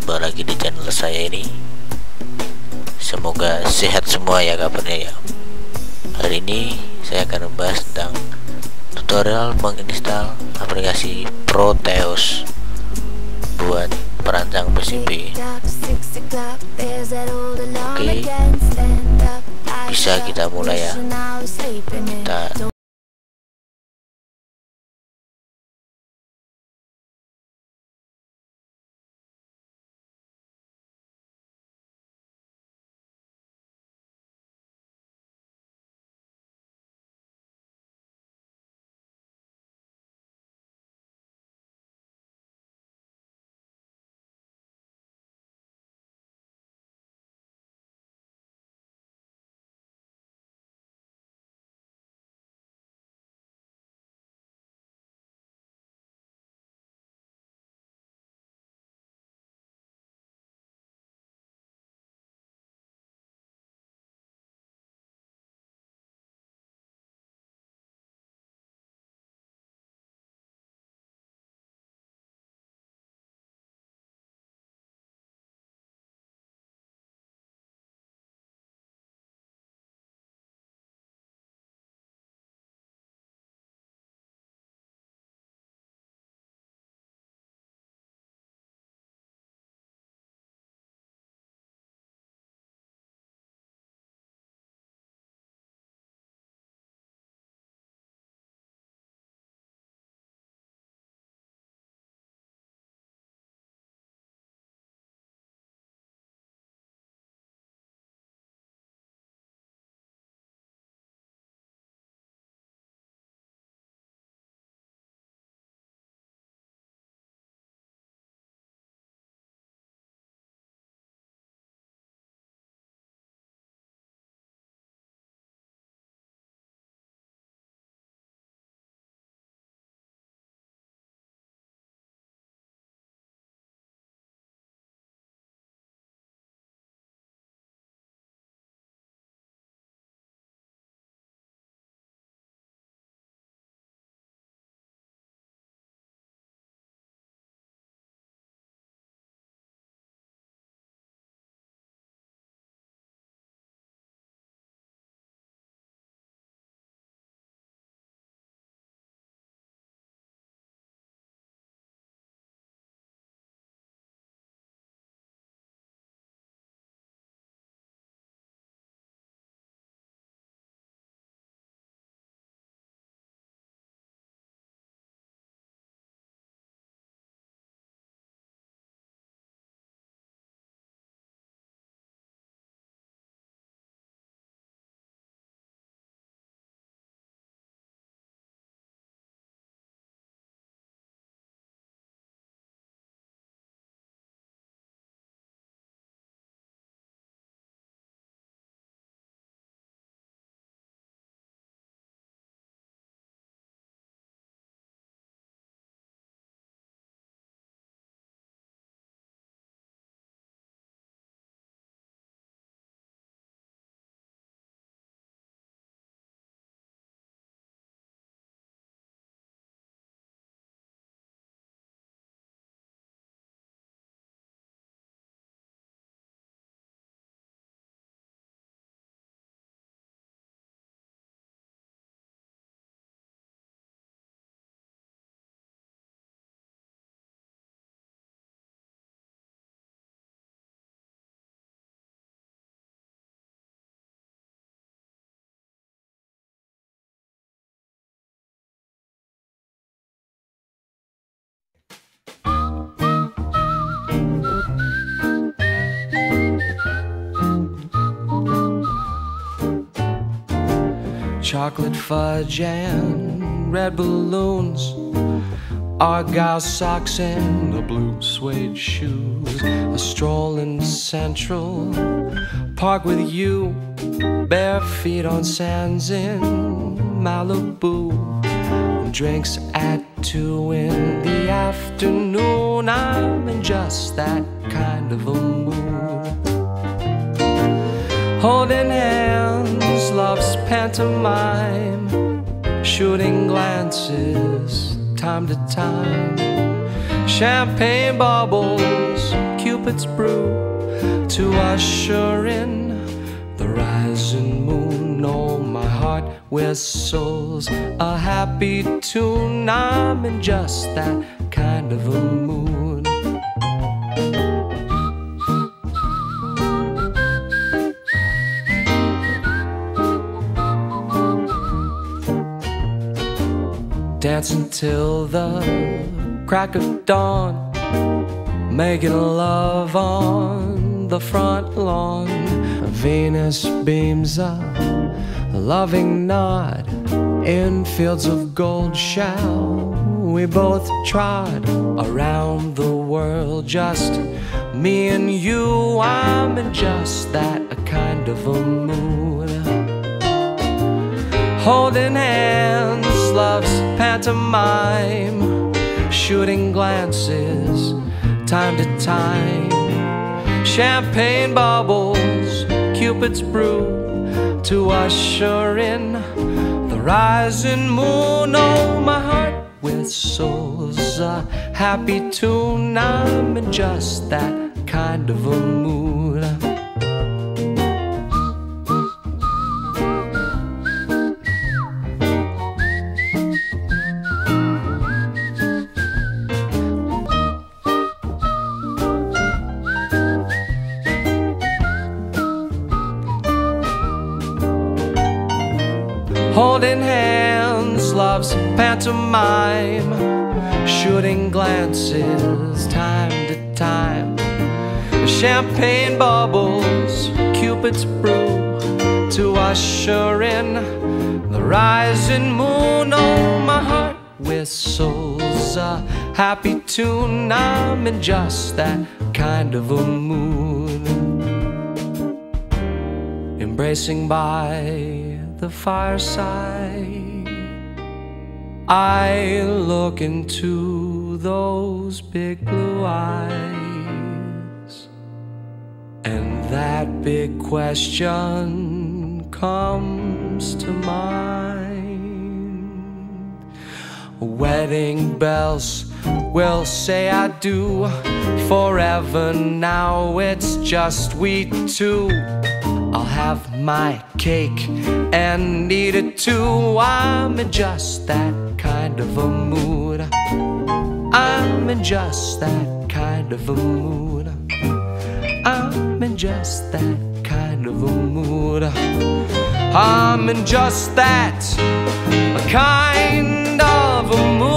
berjumpa lagi di channel saya ini. Semoga sehat semua ya kabarnya ya. Hari ini saya akan membahas tentang tutorial menginstal aplikasi Proteus buat perancang PCB. Oke, bisa kita mulai ya. Kita chocolate fudge and red balloons, argyle socks and a blue suede shoes. A stroll in Central Park with you, bare feet on sands in Malibu. Drinks at 2 in the afternoon. I'm in just that kind of a mood. Holding hands, love's pantomime, shooting glances time to time. Champagne bubbles, Cupid's brew to usher in the rising moon. Oh, my heart whistles a happy tune. I'm in just that kind of a mood. Dancing till the crack of dawn, making love on the front lawn. Venus beams a loving nod in fields of gold. Shall we both trod around the world, just me and you? I'm in just that kind of a mood. Holding hands, love's pantomime, shooting glances time to time. Champagne bubbles, Cupid's brew to usher in the rising moon. Oh, my heart whistles a happy tune. I'm in just that kind of a mood. Holding hands, love's pantomime, shooting glances time to time. Champagne bubbles, Cupid's brew to usher in the rising moon. Oh, my heart whistles a happy tune. I'm in just that kind of a mood. Embracing by the fireside, I look into those big blue eyes, and that big question comes to mind. Wedding bells will say I do forever. Now it's just we two. I'll have my cake and eat it too. I'm in just that kind of a mood. I'm in just that kind of a mood. I'm in just that kind of a mood. I'm in just that kind of a mood.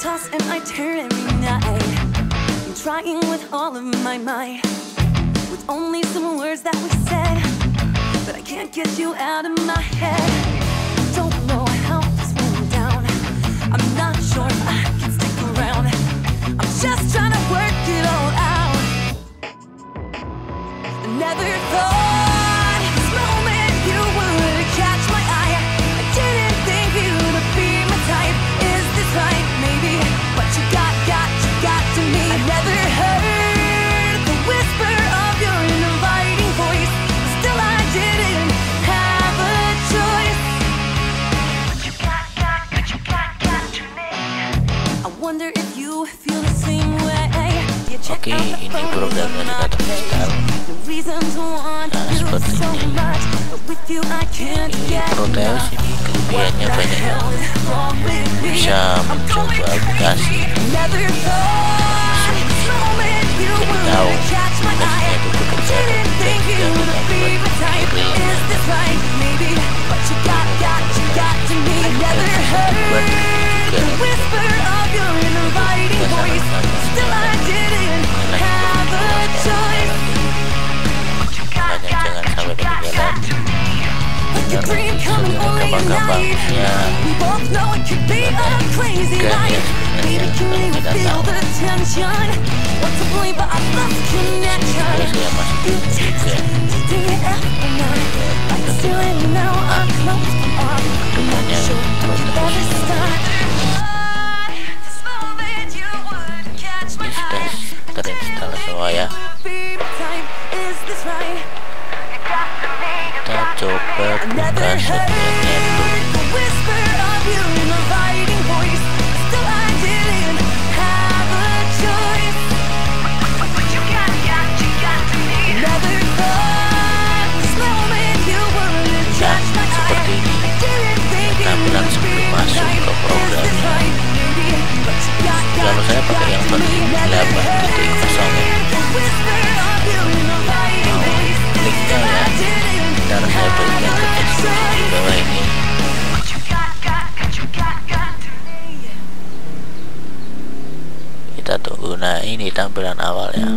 Toss and I turn every night. I'm trying with all of my might, with only some words that we said, but I can't get you out of my head. Don't know how this went down. I'm not sure if I can stick around. I'm just trying to work it all out. I never thought this moment you would catch my eye. I didn't think you would be my type. Is this right? Maybe, but you got to me. I never heard the whisper of your inviting voice. Still I didn't have a choice. But you got to me. I wonder if you feel the same way. Oke, ini programnya sudah terinstall. Nah, seperti ini. Ini proteus, ini kelebihannya banyak yang bisa mencoba aplikasi. Jadi tahu aplikasinya itu bekerja dan juga banyak buat real. Jangan sampai ketinggalan. Gampang-gampangnya kita tahu. Saya masih juga. Terinstall semua ya. Kita coba buka segmennya dulu. Nah, seperti ini tampilan sebelum masuk ke programnya. Kalau saya pakai yang versi 8.0 ya. Linknya ya, ntar saya berikan ke deskripsi di bawah ini. Kita tunggu. Nah, ini tampilan awalnya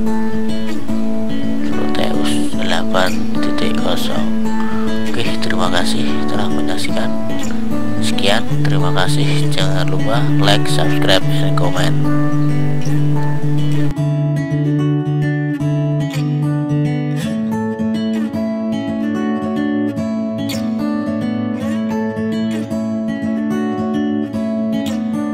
proteus 8.0. Oke, terima kasih telah menyaksikan. Sekian, terima kasih. Jangan lupa like, subscribe, dan komen.